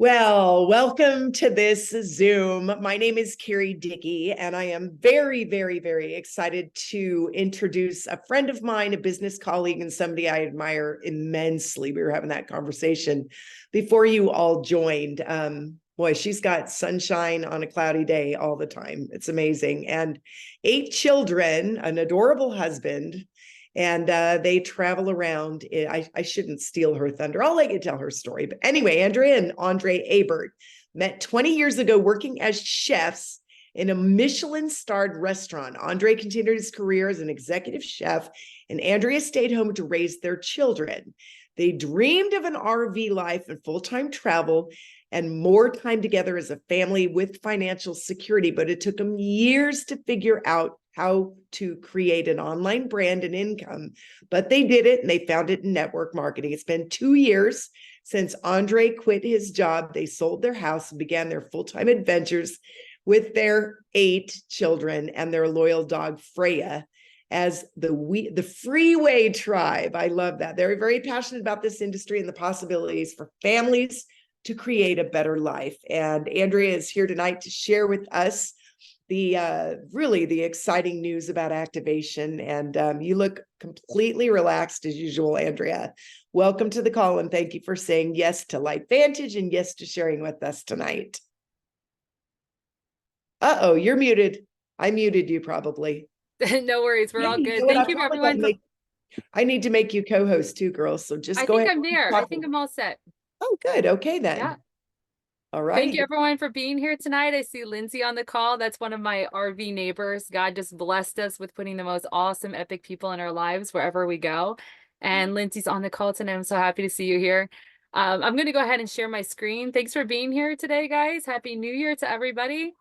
Well, welcome to this Zoom. My name is Carrie Dickey, and I am very, very, very excited to introduce a friend of mine, a business colleague, and somebody I admire immensely. We were having that conversation before you all joined. Boy, she's got sunshine on a cloudy day all the time. It's amazing. And 8 children, an adorable husband, and they travel around. I shouldn't steal her thunder. I'll let you tell her story. But anyway, Andrea and Andre Ebert met 20 years ago working as chefs in a Michelin-starred restaurant. Andre continued his career as an executive chef, and Andrea stayed home to raise their children. They dreamed of an RV life and full-time travel and more time together as a family with financial security, but it took them years to figure out how to create an online brand and income, but they did it, and they found it in network marketing. It's been 2 years since Andre quit his job. They sold their house and began their full-time adventures with their 8 children and their loyal dog, Freya, as the FreeWayTribe. I love that. They're very passionate about this industry and the possibilities for families to create a better life. And Andrea is here tonight to share with us the exciting news about activation. And you look completely relaxed as usual, Andrea. Welcome to the call, and thank you for saying yes to LifeVantage and yes to sharing with us tonight. Uh-oh, you're muted. I muted you probably. No worries. We're all good. You know Thank you, everyone. I need to make you co-host too, girls. So just go ahead. I think I'm there. I think I'm all set. Oh, good. Okay, then. Yeah. All right. Thank you, everyone, for being here tonight. I see Lindsay on the call. That's one of my RV neighbors. God just blessed us with putting the most awesome, epic people in our lives wherever we go. And Lindsay's on the call tonight. I'm so happy to see you here. I'm going to go ahead and share my screen. Thanks for being here today, guys. Happy New Year to everybody.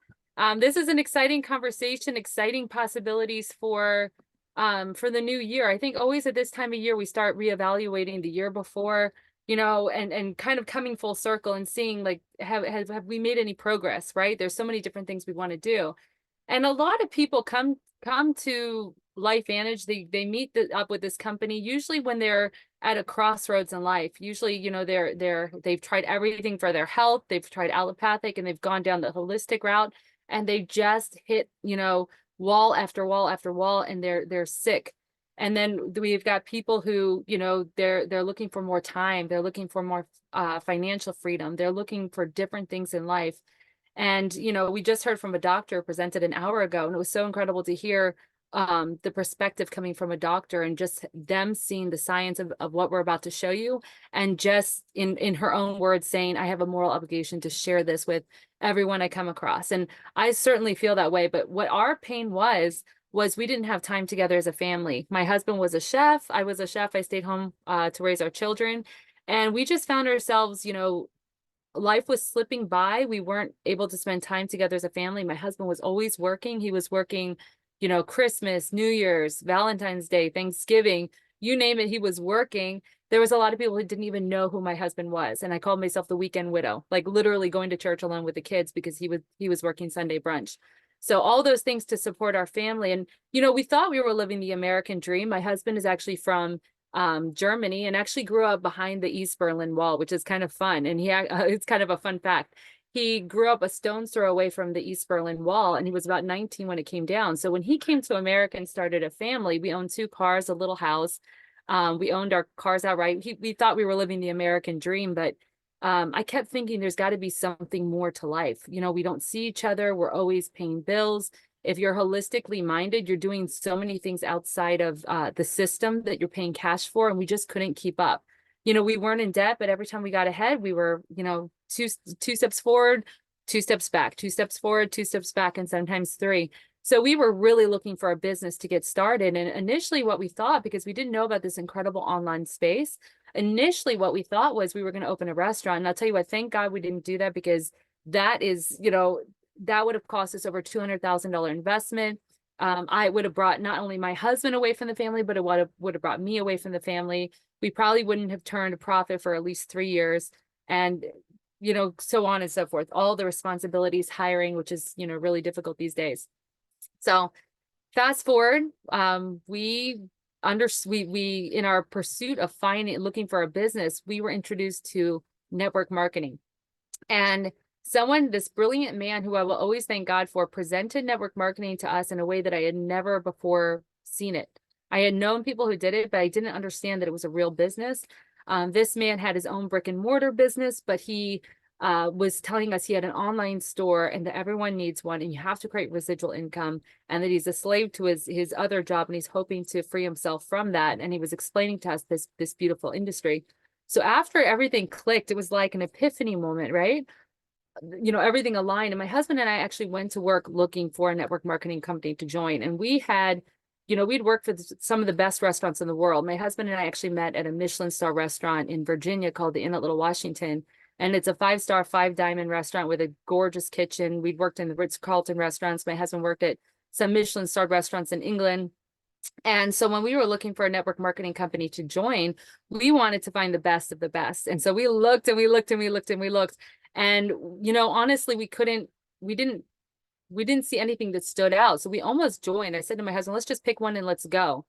This is an exciting conversation, exciting possibilities for the new year. I think always at this time of year, we start reevaluating the year before, and kind of coming full circle and seeing, like, have we made any progress, right? There's so many different things we want to do. And a lot of people come to LifeVantage. They meet up with this company usually when they're at a crossroads in life. Usually, they've tried everything for their health, they've tried allopathic, and they've gone down the holistic route, and they just hit, wall after wall after wall, and they're sick. And then we've got people who, they're looking for more time. They're looking for more financial freedom. They're looking for different things in life. And, we just heard from a doctor presented an hour ago, and it was so incredible to hear the perspective coming from a doctor and just them seeing the science of what we're about to show you. And just in her own words saying, I have a moral obligation to share this with everyone I come across. And I certainly feel that way. But what our pain was we didn't have time together as a family. My husband was a chef. I was a chef. I stayed home to raise our children. And we just found ourselves, life was slipping by. We weren't able to spend time together as a family. My husband was always working. He was working, Christmas, New Year's, Valentine's Day, Thanksgiving, you name it, he was working. There was a lot of people who didn't even know who my husband was. And I called myself the weekend widow, like literally going to church alone with the kids because he was working Sunday brunch. So all those things to support our family. And, we thought we were living the American dream. My husband is actually from Germany and actually grew up behind the East Berlin Wall, which is kind of fun. And it's kind of a fun fact. He grew up a stone's throw away from the East Berlin Wall, and he was about 19 when it came down. So when he came to America and started a family, we owned 2 cars, a little house. We owned our cars outright. We thought we were living the American dream, but I kept thinking there's got to be something more to life. We don't see each other. We're always paying bills. If you're holistically minded, you're doing so many things outside of the system that you're paying cash for, and we just couldn't keep up. We weren't in debt, but every time we got ahead, we were, two steps forward, 2 steps back, 2 steps forward, 2 steps back, and sometimes 3. So we were really looking for a business to get started. And initially what we thought, because we didn't know about this incredible online space, initially what we thought was we were going to open a restaurant. And I'll tell you what, thank God we didn't do that, because that is, that would have cost us over $200,000 investment. I would have brought not only my husband away from the family, but it would have brought me away from the family. We probably wouldn't have turned a profit for at least 3 years. And, so on and so forth. All the responsibilities, hiring, which is, really difficult these days. So fast forward, we in our pursuit of looking for a business, we were introduced to network marketing. And this brilliant man who I will always thank God for, presented network marketing to us in a way that I had never before seen it. I had known people who did it, but I didn't understand that it was a real business. This man had his own brick and mortar business, but he was telling us he had an online store and that everyone needs one and you have to create residual income, and that he's a slave to his other job and he's hoping to free himself from that. And he was explaining to us this beautiful industry. So after everything clicked, it was like an epiphany moment, right? Everything aligned. And my husband and I actually went to work looking for a network marketing company to join. And we had, we'd worked for some of the best restaurants in the world. My husband and I actually met at a Michelin star restaurant in Virginia called the Inn at Little Washington. And it's a 5-star, 5-diamond restaurant with a gorgeous kitchen. We'd worked in the Ritz-Carlton restaurants. My husband worked at some Michelin starred restaurants in England. And so when we were looking for a network marketing company to join, we wanted to find the best of the best. And so we looked and we looked and we looked and we looked. And, honestly, we didn't see anything that stood out. So we almost joined. I said to my husband, let's just pick one and let's go.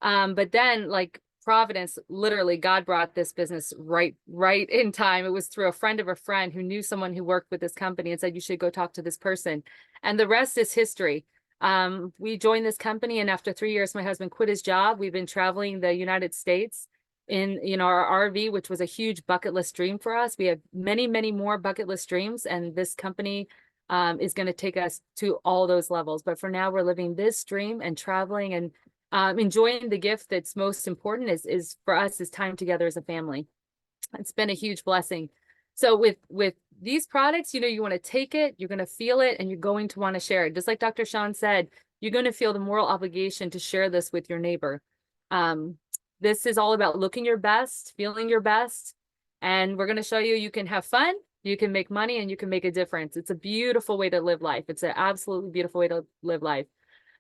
But then, like Providence, literally God brought this business right in time. It was through a friend of a friend who knew someone who worked with this company and said, you should go talk to this person. And the rest is history. We joined this company, and after 3 years, my husband quit his job. We've been traveling the United States in our RV, which was a huge bucket list dream for us. We have many, many more bucket list dreams, and this company is going to take us to all those levels. But for now, we're living this dream and traveling and enjoying the gift that's most important is for us is time together as a family. It's been a huge blessing. So with these products, you want to take it, you're going to feel it, and you're going to want to share it. Just like Dr. Sean said, you're going to feel the moral obligation to share this with your neighbor. This is all about looking your best, feeling your best, and we're going to show you can have fun, you can make money, and you can make a difference. It's a beautiful way to live life. It's an absolutely beautiful way to live life.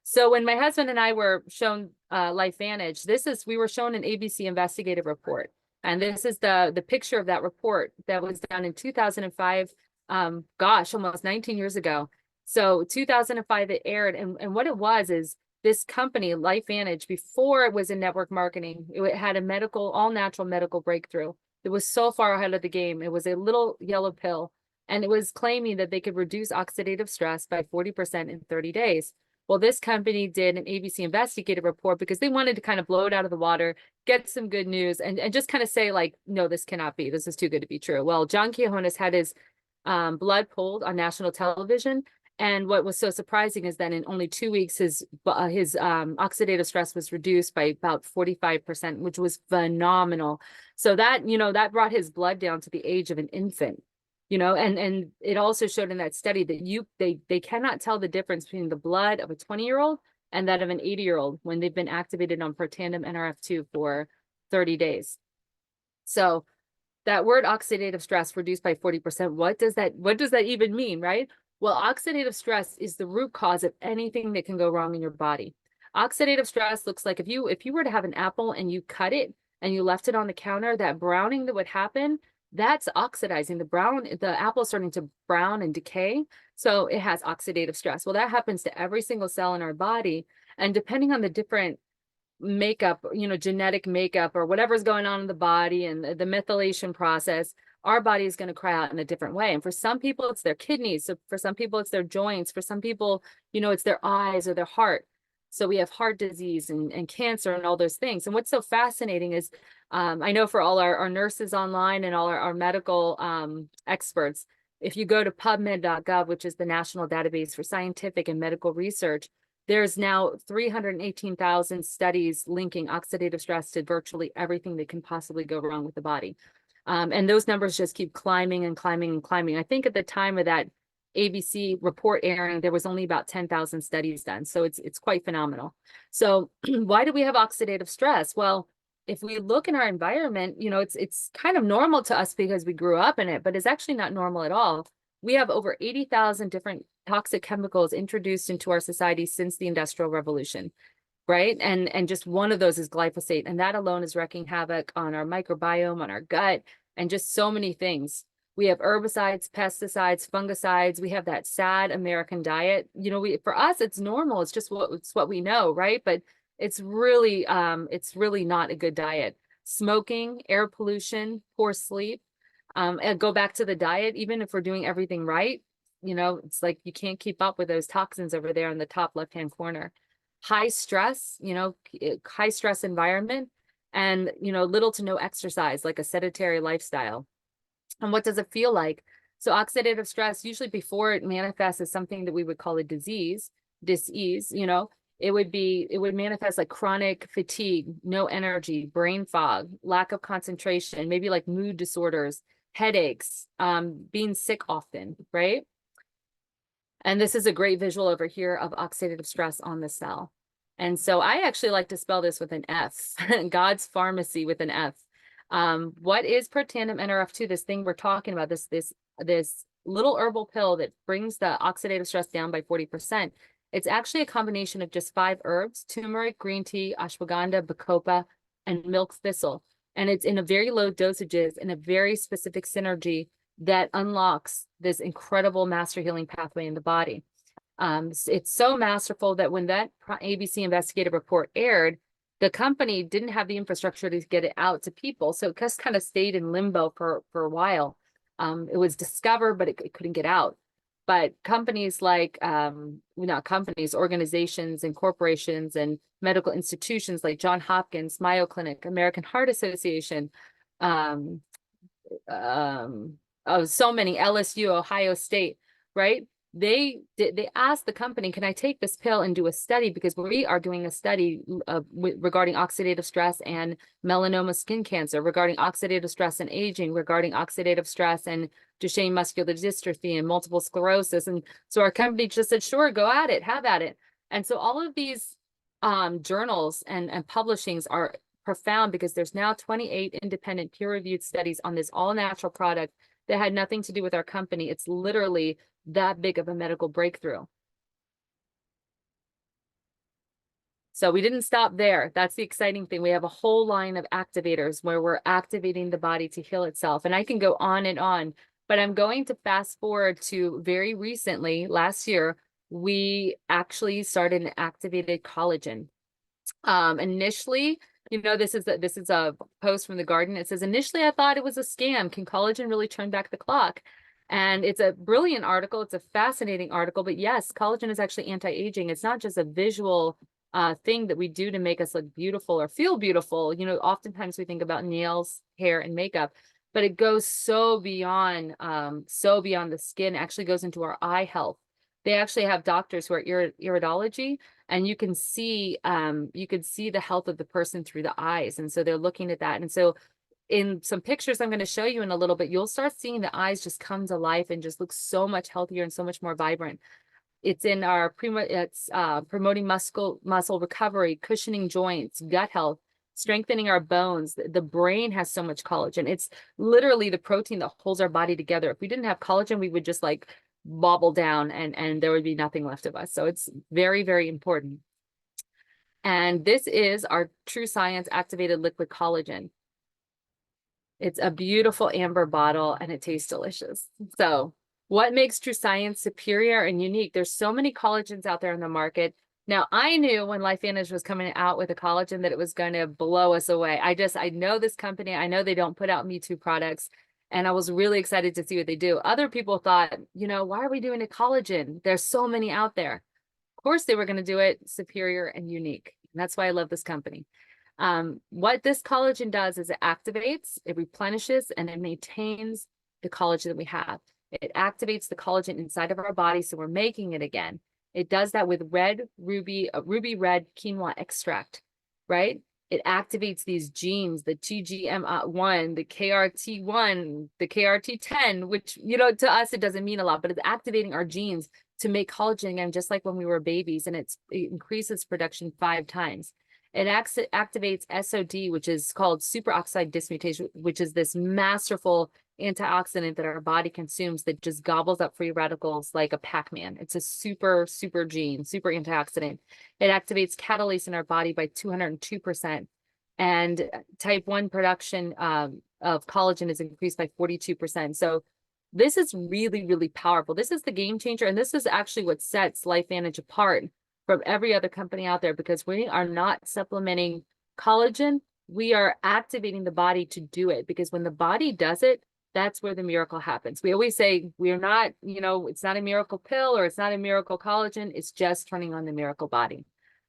So when my husband and I were shown LifeVantage, we were shown an ABC investigative report. And this is the picture of that report that was done in 2005. Almost 19 years ago. So 2005 it aired. And what it was is this company, LifeVantage, before it was in network marketing, it had a all natural medical breakthrough. It was so far ahead of the game. It was a little yellow pill, and it was claiming that they could reduce oxidative stress by 40% in 30 days. Well, this company did an ABC investigative report because they wanted to kind of blow it out of the water, get some good news, and just kind of say, like, no, this cannot be. This is too good to be true. Well, John Quinones had his blood pulled on national television. And what was so surprising is that in only 2 weeks, his oxidative stress was reduced by about 45%, which was phenomenal. So that, that brought his blood down to the age of an infant. And it also showed in that study that they cannot tell the difference between the blood of a 20-year-old and that of an 80-year-old when they've been activated on protandim NRF2 for 30 days. So that word oxidative stress reduced by 40%, what does that even mean, right? Well, oxidative stress is the root cause of anything that can go wrong in your body. Oxidative stress looks like if you were to have an apple and you cut it and you left it on the counter, that browning that would happen, that's oxidizing. The apple is starting to brown and decay. So it has oxidative stress. Well, that happens to every single cell in our body. And depending on the different makeup, genetic makeup or whatever's going on in the body and the methylation process, our body is going to cry out in a different way. And for some people, it's their kidneys. So for some people, it's their joints. For some people, it's their eyes or their heart. So we have heart disease and cancer and all those things. And what's so fascinating is, I know for all our nurses online and all our medical experts, if you go to PubMed.gov, which is the national database for scientific and medical research, there's now 318,000 studies linking oxidative stress to virtually everything that can possibly go wrong with the body. And those numbers just keep climbing and climbing and climbing. I think at the time of that ABC report airing, there was only about 10,000 studies done. So it's quite phenomenal. So why do we have oxidative stress? Well, if we look in our environment, it's kind of normal to us because we grew up in it, but it's actually not normal at all. We have over 80,000 different toxic chemicals introduced into our society since the Industrial Revolution, right? And just one of those is glyphosate, and that alone is wreaking havoc on our microbiome, on our gut, and just so many things. We have herbicides, pesticides, fungicides. We have that sad American diet. For us, it's normal. It's just what we know, right? But it's really not a good diet. Smoking, air pollution, poor sleep. And go back to the diet, even if we're doing everything right, you know, it's like you can't keep up with those toxins over there in the top left-hand corner. High stress, you know, high stress environment, and, you know, little to no exercise, like a sedentary lifestyle. And what does it feel like? So oxidative stress, usually before it manifests as something that we would call a disease, dis-ease, you know, it would manifest like chronic fatigue, no energy, brain fog, lack of concentration, maybe like mood disorders, headaches, being sick often, right? And this is a great visual over here of oxidative stress on the cell. And so I actually like to spell this with an F, God's pharmacy with an F. What is Protandim NRF2? This thing we're talking about, this little herbal pill that brings the oxidative stress down by 40%. It's actually a combination of just 5 herbs: turmeric, green tea, ashwagandha, bacopa, and milk thistle. And it's in a very low dosages and a very specific synergy that unlocks this incredible master healing pathway in the body. It's so masterful that when that ABC investigative report aired, the company didn't have the infrastructure to get it out to people. So it just kind of stayed in limbo for a while. It was discovered, but it couldn't get out. But companies like, not companies, organizations and corporations and medical institutions like Johns Hopkins, Mayo Clinic, American Heart Association, so many, LSU, Ohio State, right? They asked the company, can I take this pill and do a study? Because we are doing a study regarding oxidative stress and melanoma skin cancer, regarding oxidative stress and aging, regarding oxidative stress and Duchenne muscular dystrophy and multiple sclerosis. And so our company just said, sure, go at it, have at it. And so all of these journals and publishings are profound, because there's now 28 independent peer-reviewed studies on this all-natural product that had nothing to do with our company. It's literally that big of a medical breakthrough. So we didn't stop there. That's the exciting thing. We have a whole line of activators where we're activating the body to heal itself. And I can go on, but I'm going to fast forward to very recently, last year, we actually started an activated collagen. Initially, you know, this is a post from The Garden. It says, initially, I thought it was a scam. Can collagen really turn back the clock? And it's a brilliant article. It's a fascinating article. But yes, collagen is actually anti-aging. It's not just a visual thing that we do to make us look beautiful or feel beautiful. You know, oftentimes we think about nails, hair, and makeup, but it goes so beyond the skin. It actually goes into our eye health. They actually have doctors who are iridology, and you can see the health of the person through the eyes. And so they're looking at that. And so in some pictures I'm going to show you in a little bit, you'll start seeing the eyes just come to life and just look so much healthier and so much more vibrant. It's in our promoting muscle recovery, cushioning joints, gut health, strengthening our bones. The brain has so much collagen. It's literally the protein that holds our body together. If we didn't have collagen, we would just like bobble down and there would be nothing left of us. So it's very, very important. And this is our True Science activated liquid collagen. It's a beautiful amber bottle and it tastes delicious. So what makes True Science superior and unique? There's so many collagens out there in the market. Now, I knew when LifeVantage was coming out with a collagen that it was going to blow us away. I know this company. I know they don't put out Me Too products. And I was really excited to see what they do. Other people thought, you know, why are we doing a collagen? There's so many out there. Of course, they were going to do it superior and unique. And that's why I love this company. What this collagen does is it activates, it replenishes, and it maintains the collagen that we have. It activates the collagen inside of our body, so we're making it again. It does that with ruby red quinoa extract, right? It activates these genes, the TGM1, the KRT1, the KRT10, which, you know, to us, it doesn't mean a lot, but it's activating our genes to make collagen again, just like when we were babies, and it increases production 5 times. It activates SOD, which is called superoxide dismutase, which is this masterful antioxidant that our body consumes that just gobbles up free radicals like a Pac-Man. It's a super gene, super antioxidant. It activates catalase in our body by 202%. And type 1 production of collagen is increased by 42%. So this is really, really powerful. This is the game changer. And this is actually what sets LifeVantage apart from every other company out there, because we are not supplementing collagen. We are activating the body to do it, because when the body does it, that's where the miracle happens. We always say we're not, it's not a miracle pill or it's not a miracle collagen. It's just turning on the miracle body.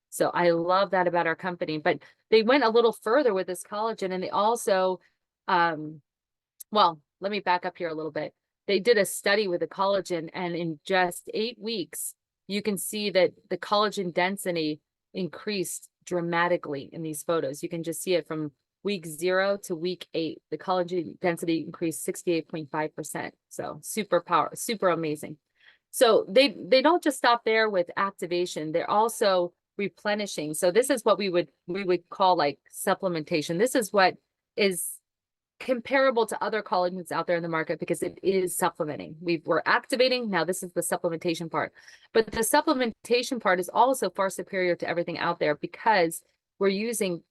So I love that about our company, but they went a little further with this collagen, and they also, well, let me back up here a little bit. They did a study with the collagen, and in just 8 weeks, you can see that the collagen density increased dramatically in these photos. You can just see it from week 0 to week 8. The collagen density increased 68.5%. So super amazing. So they don't just stop there with activation. They're also replenishing. So this is what we would call like supplementation. This is what is comparable to other collagens out there in the market, because it is supplementing. We're activating. Now this is the supplementation part, but the supplementation part is also far superior to everything out there, because we're using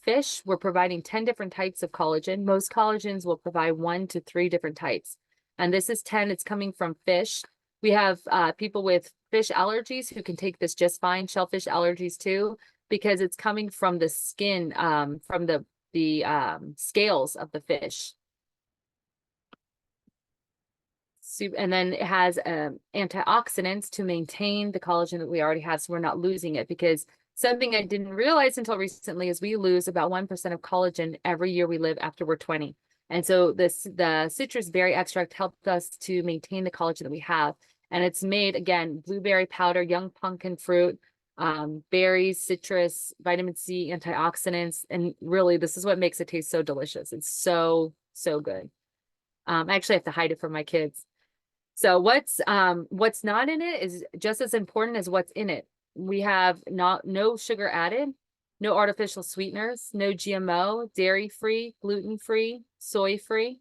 fish. We're providing 10 different types of collagen. Most collagens will provide 1 to 3 different types, and this is 10. It's coming from fish. We have people with fish allergies who can take this just fine, shellfish allergies too, because it's coming from the skin, from the scales of the fish. And then it has antioxidants to maintain the collagen that we already have, so we're not losing it. Because something I didn't realize until recently is we lose about 1% of collagen every year we live after we're 20. And so the citrus berry extract helped us to maintain the collagen that we have. And it's made, again, blueberry powder, young pumpkin fruit, berries, citrus, vitamin C, antioxidants. And really, this is what makes it taste so delicious. It's so good. I actually have to hide it from my kids. So what's not in it is just as important as what's in it. We have no sugar added, no artificial sweeteners, no GMO, dairy-free, gluten-free, soy-free.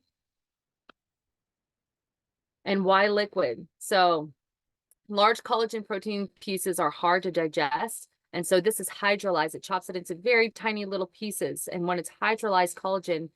And why liquid? So large collagen protein pieces are hard to digest. And so this is hydrolyzed. It chops it into very tiny little pieces. And when it's hydrolyzed collagen,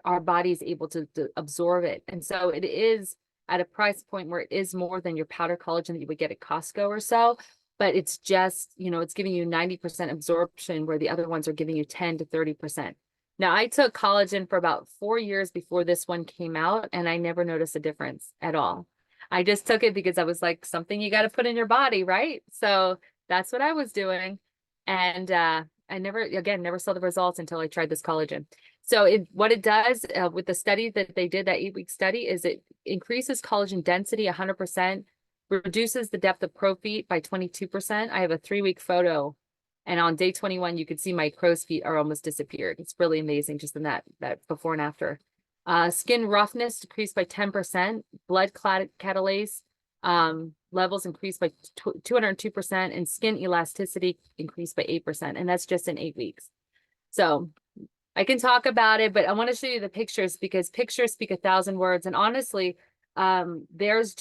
our body is able to absorb it. And so it is at a price point where it is more than your powder collagen that you would get at Costco or so. But it's just, it's giving you 90% absorption, where the other ones are giving you 10 to 30%. Now, I took collagen for about 4 years before this one came out, and I never noticed a difference at all. I just took it because I was like, something you got to put in your body, right? So that's what I was doing. And I never saw the results until I tried this collagen. So what it does with the study that they did, that 8-week study, is it increases collagen density 100%, reduces the depth of pro feet by 22%. I have a 3-week photo, and on day 21, you could see my crow's feet are almost disappeared. It's really amazing, just in that before and after. Skin roughness decreased by 10%. Blood catalase levels increased by 202%, and skin elasticity increased by 8%. And that's just in 8 weeks. So I can talk about it, but I want to show you the pictures, because pictures speak 1,000 words. And honestly, there's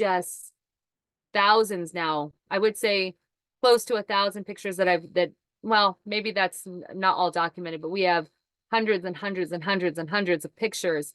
thousands now. I would say close to 1,000 pictures well, maybe that's not all documented, but we have hundreds and hundreds and hundreds and hundreds of pictures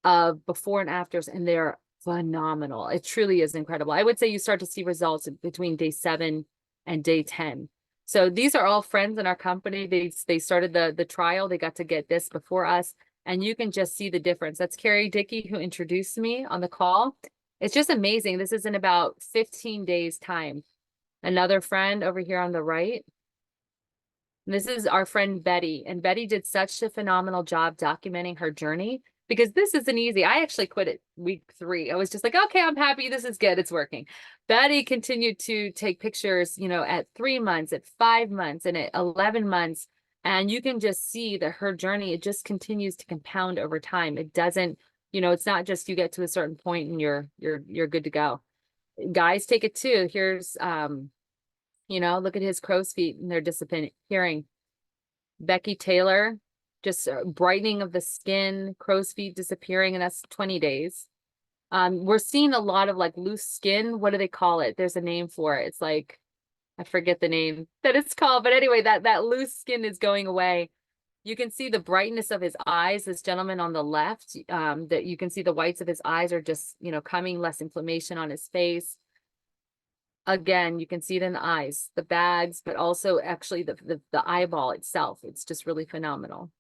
of before and afters, and they're phenomenal. It truly is incredible. I would say you start to see results between day 7 and day 10. So these are all friends in our company. They started the trial. They got to get this before us, and you can just see the difference. That's Carrie Dickey, who introduced me on the call. It's just amazing. This is in about 15 days time. Another friend over here on the right. This is our friend Betty, and Betty did such a phenomenal job documenting her journey, because this isn't easy. I actually quit at week 3. I was just like, okay, I'm happy. This is good. It's working. Betty continued to take pictures, at 3 months, at 5 months, and at 11 months. And you can just see that her journey, it just continues to compound over time. It doesn't, it's not just you get to a certain point and you're good to go. Guys take it too. Here's, look at his crow's feet, and they're disappearing. Becky Taylor, just brightening of the skin, crow's feet disappearing, and that's 20 days. We're seeing a lot of like loose skin. What do they call it? There's a name for it. It's like, I forget the name that it's called, but anyway, that loose skin is going away. You can see the brightness of his eyes. This gentleman on the left, that you can see the whites of his eyes are just, coming, less inflammation on his face. Again, you can see it in the eyes, the bags, but also actually the eyeball itself. It's just really phenomenal.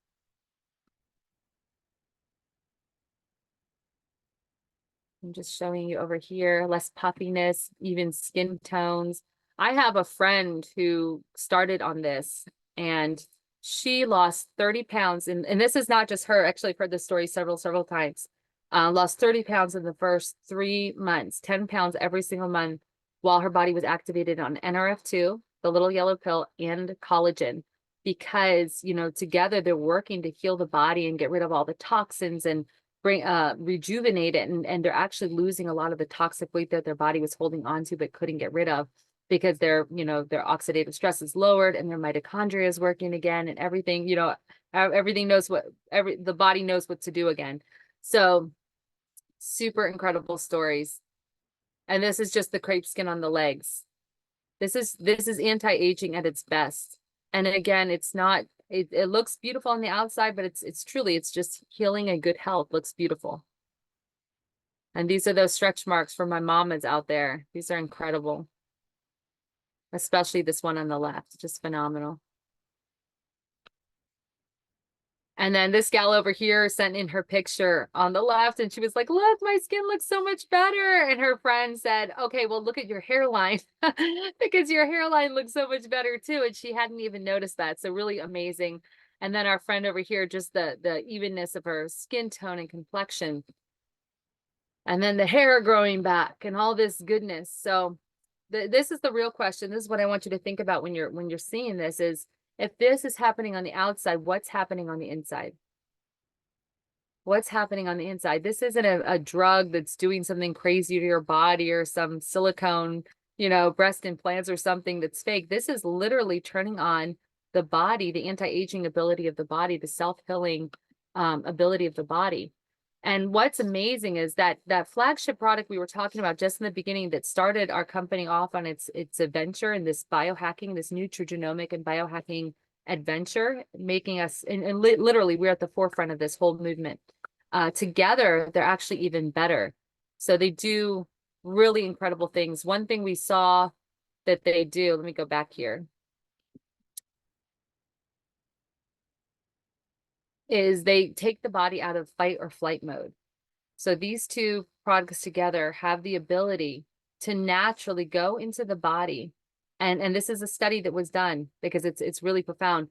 I'm just showing you over here, less puffiness, even skin tones. I have a friend who started on this and she lost 30 pounds. And this is not just her. Actually, I've heard this story several times. Lost 30 pounds in the first 3 months, 10 pounds every single month while her body was activated on NRF2, the little yellow pill, and collagen. Because, you know, together they're working to heal the body and get rid of all the toxins and bring rejuvenate it, and they're actually losing a lot of the toxic weight that their body was holding on to but couldn't get rid of, because their, you know, their oxidative stress is lowered and their mitochondria is working again, and everything, you know, everything knows what the body knows what to do again. So super incredible stories. And this is just the crepe skin on the legs. This is anti-aging at its best. And again, it's not, it looks beautiful on the outside, but it's truly, it's just healing and good health. Looks beautiful. And these are those stretch marks for my mamas out there. These are incredible. Especially this one on the left, just phenomenal. And then this gal over here sent in her picture on the left, and she was like, look, my skin looks so much better. And her friend said, okay, well, look at your hairline because your hairline looks so much better too. And she hadn't even noticed that. So really amazing. And then our friend over here, just the evenness of her skin tone and complexion. And then the hair growing back and all this goodness. So this is the real question. This is what I want you to think about when you're seeing this is, if this is happening on the outside, what's happening on the inside? What's happening on the inside? This isn't a drug that's doing something crazy to your body or some silicone, you know, breast implants or something that's fake. This is literally turning on the body, the anti-aging ability of the body, the self-healing ability of the body. And what's amazing is that flagship product we were talking about just in the beginning that started our company off on its adventure in this biohacking, this nutrigenomic and biohacking adventure, making us, and literally we're at the forefront of this whole movement. Together, they're actually even better. So they do really incredible things. One thing we saw that they do, let me go back here, is they take the body out of fight or flight mode. So these two products together have the ability to naturally go into the body. And this is a study that was done because it's really profound.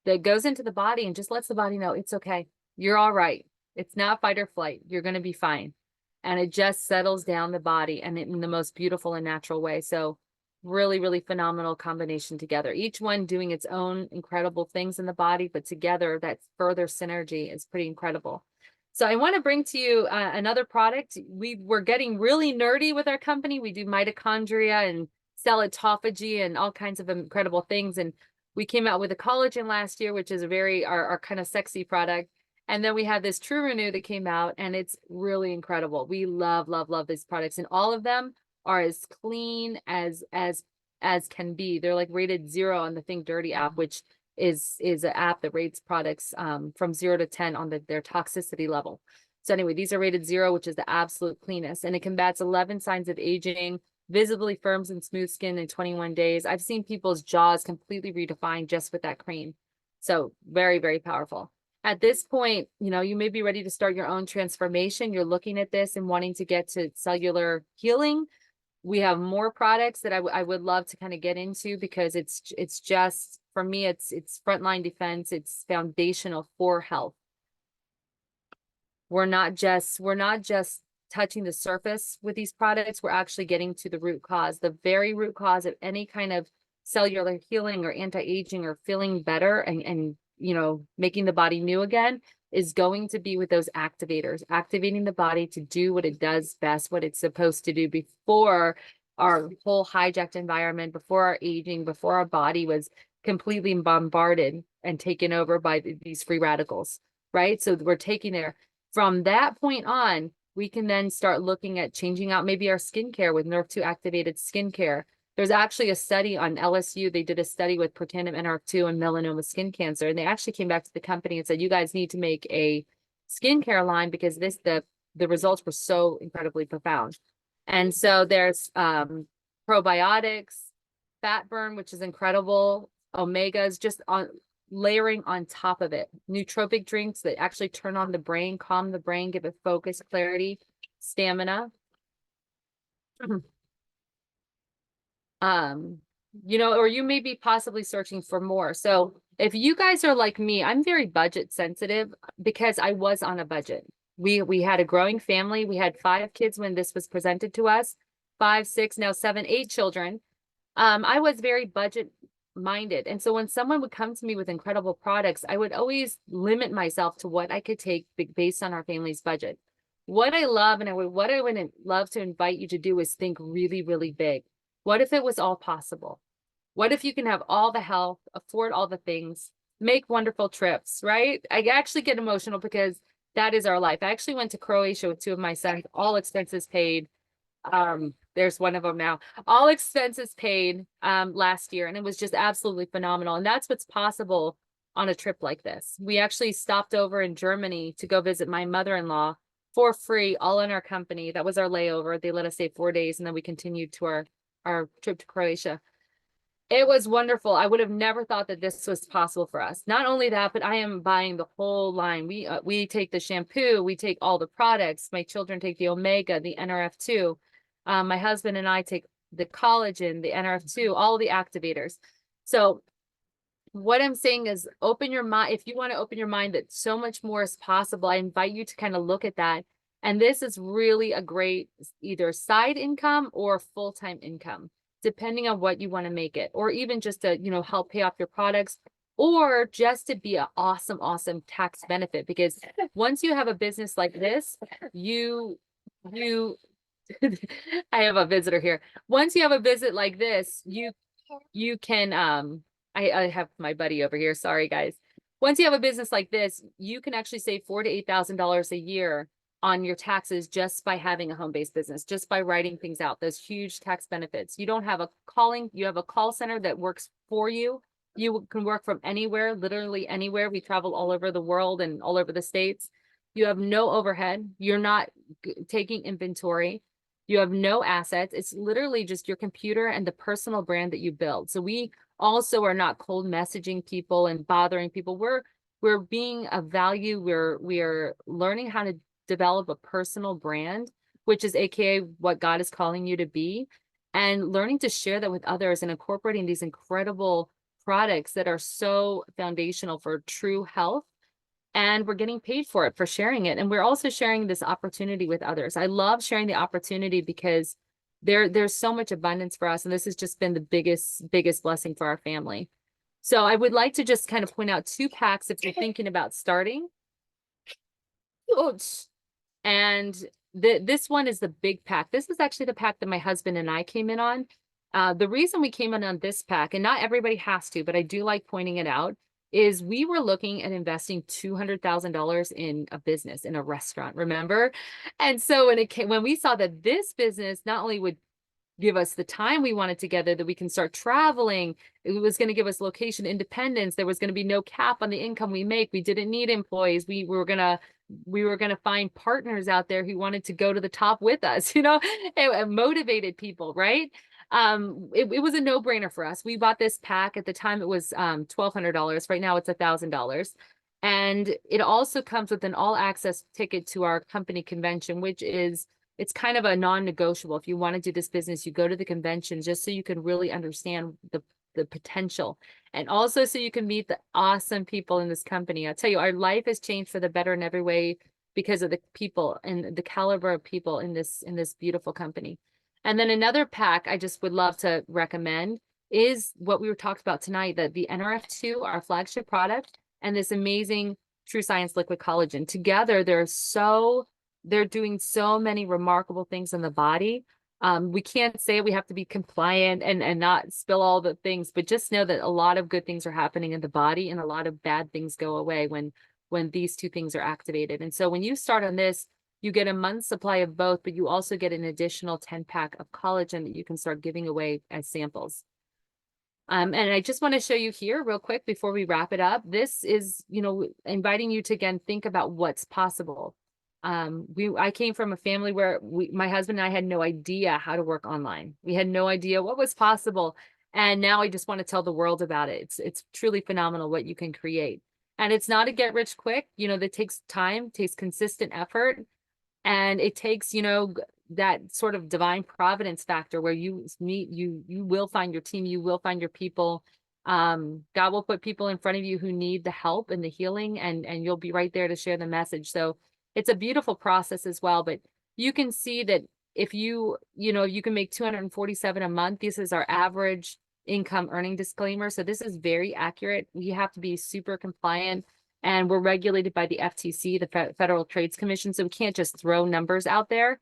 That goes into the body and just lets the body know it's okay. You're all right. It's not fight or flight. You're going to be fine. And it just settles down the body and in the most beautiful and natural way. So really, really phenomenal combination together. Each one doing its own incredible things in the body, but together that further synergy is pretty incredible. So I want to bring to you another product. We're getting really nerdy with our company. We do mitochondria and cell autophagy and all kinds of incredible things. And we came out with a collagen last year, which is a very, our kind of sexy product. And then we had this True Renew that came out, and it's really incredible. We love, love, love these products. And all of them are as clean as can be. They're like rated 0 on the Think Dirty app, which is an app that rates products from 0 to 10 on their toxicity level. So anyway, these are rated 0, which is the absolute cleanest, and it combats 11 signs of aging, visibly firms and smooth skin in 21 days. I've seen people's jaws completely redefined just with that cream. So very, very powerful. At this point, you know, you may be ready to start your own transformation. You're looking at this and wanting to get to cellular healing. We have more products that I would love to kind of get into because it's just, for me, it's frontline defense. It's foundational for health. We're not just touching the surface with these products. We're actually getting to the root cause, the very root cause of any kind of cellular healing or anti-aging or feeling better and you know, making the body new again is going to be with those activators, activating the body to do what it does best, what it's supposed to do before our whole hijacked environment, before our aging, before our body was completely bombarded and taken over by these free radicals, right? So we're taking there. From that point on, we can then start looking at changing out maybe our skincare with Nerve2 activated skincare. There's actually a study on LSU. They did a study with Protandim NRF2 and melanoma skin cancer. And they actually came back to the company and said, you guys need to make a skincare line because the results were so incredibly profound. And so there's probiotics, fat burn, which is incredible, omegas, just on layering on top of it. Nootropic drinks that actually turn on the brain, calm the brain, give it focus, clarity. stamina. You know, or you may be possibly searching for more. So if you guys are like me, I'm very budget sensitive because I was on a budget. We had a growing family. We had 5 kids when this was presented to us, 5, 6, now 7, 8 children. I was very budget minded. And so when someone would come to me with incredible products, I would always limit myself to what I could take based on our family's budget. What I love and what I would love to invite you to do is think really, really big. What if it was all possible? What if you can have all the health, afford all the things, make wonderful trips, right? I actually get emotional because that is our life. I actually went to Croatia with 2 of my sons, all expenses paid. There's one of them now, all expenses paid last year, and it was just absolutely phenomenal. And that's what's possible on a trip like this. We actually stopped over in Germany to go visit my mother-in-law for free, all in our company. That was our layover. They let us stay 4 days, and then we continued to our trip to Croatia. It was wonderful. I would have never thought that this was possible for us. Not only that, but I am buying the whole line. We take the shampoo, we take all the products. My children take the Omega, the NRF2. My husband and I take the collagen, the NRF2, all the activators. So what I'm saying is open your mind. If you want to open your mind that so much more is possible, I invite you to kind of look at that. And this is really a great either side income or full-time income, depending on what you want to make it, or even just to, you know, help pay off your products, or just to be an awesome, awesome tax benefit. Because once you have a business like this, you I have a visitor here. Once you have a visit like this, you can I have my buddy over here. Sorry, guys. Once you have a business like this, you can actually save $4,000 to $8,000 a year on your taxes just by having a home-based business, just by writing things out. Those huge tax benefits. You don't have you have a call center that works for you. You can work from anywhere, literally anywhere. We travel all over the world and all over the states. You have no overhead. You're not taking inventory. You have no assets. It's literally just your computer and the personal brand that you build. So we also are not cold messaging people and bothering people. We're being of value. We're learning how to develop a personal brand, which is AKA what God is calling you to be, and learning to share that with others and incorporating these incredible products that are so foundational for true health. And we're getting paid for it, for sharing it. And we're also sharing this opportunity with others. I love sharing the opportunity because there's so much abundance for us. And this has just been the biggest blessing for our family. So I would like to just kind of point out 2 packs if you're thinking about starting. And this one is the big pack. This is actually the pack that my husband and I came in on. The reason we came in on this pack, and not everybody has to, but I do like pointing it out, is we were looking at investing $200,000 in a business, in a restaurant, remember? And so when we saw that this business not only would give us the time we wanted together, that we can start traveling, it was going to give us location independence, there was going to be no cap on the income we make, we didn't need employees, we were going to find partners out there who wanted to go to the top with us, you know, and motivated people, right? It was a no-brainer for us. We bought this pack at the time. It was $1,200. Right now it's $1,000. And it also comes with an all-access ticket to our company convention, which is, it's kind of a non-negotiable. If you want to do this business, you go to the convention just so you can really understand the potential, and also so you can meet the awesome people in this company. I'll tell you, our life has changed for the better in every way because of the people and the caliber of people in this beautiful company. And then another pack I just would love to recommend is what we were talked about tonight, that the NRF2, our flagship product, and this amazing True Science liquid collagen. Together, they're doing so many remarkable things in the body. We can't say we have to be compliant and not spill all the things, but just know that a lot of good things are happening in the body and a lot of bad things go away when these 2 things are activated. And so when you start on this, you get a month's supply of both, but you also get an additional 10-pack of collagen that you can start giving away as samples. And I just want to show you here real quick before we wrap it up. This is, you know, inviting you to, again, think about what's possible. I came from a family where my husband and I had no idea how to work online. We had no idea what was possible. And now I just want to tell the world about it. It's truly phenomenal what you can create. And it's not a get rich quick, you know, that takes time, takes consistent effort. And it takes, you know, that sort of divine providence factor where you will find your team, you will find your people. God will put people in front of you who need the help and the healing, and you'll be right there to share the message. So it's a beautiful process as well. But you can see that if you know, you can make 247 a month. This is our average income earning disclaimer. So this is very accurate. We have to be super compliant, and we're regulated by the FTC, the Federal Trades Commission. So we can't just throw numbers out there.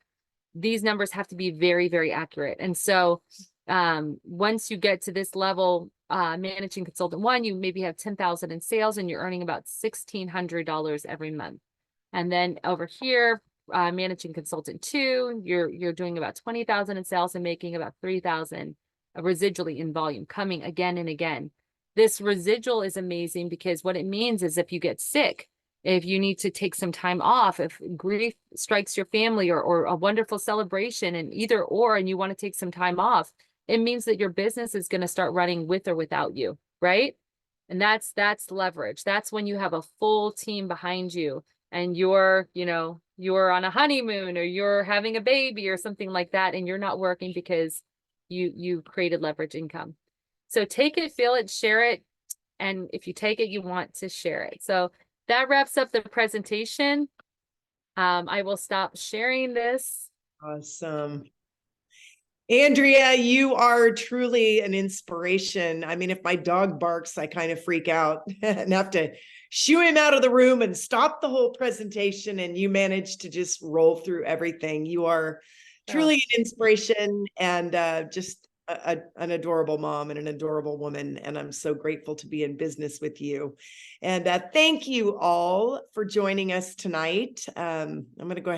These numbers have to be very, very accurate. And so once you get to this level, managing consultant 1, you maybe have 10,000 in sales and you're earning about $1,600 every month. And then over here, managing consultant 2, you're doing about 20,000 in sales and making about 3,000 residually in volume, coming again and again. This residual is amazing because what it means is if you get sick, if you need to take some time off, if grief strikes your family, or a wonderful celebration, and either or, and you want to take some time off, it means that your business is going to start running with or without you, right? And that's leverage. That's when you have a full team behind you and you're, you know, you're on a honeymoon or you're having a baby or something like that, and you're not working because you created leverage income. So take it, feel it, share it. And if you take it, you want to share it. So that wraps up the presentation. I will stop sharing this. Awesome. Andrea, you are truly an inspiration. I mean, if my dog barks, I kind of freak out and have to shoo him out of the room and stop the whole presentation. And you managed to just roll through everything. You are truly an inspiration, and just an adorable mom and an adorable woman. And I'm so grateful to be in business with you. And thank you all for joining us tonight. I'm going to go ahead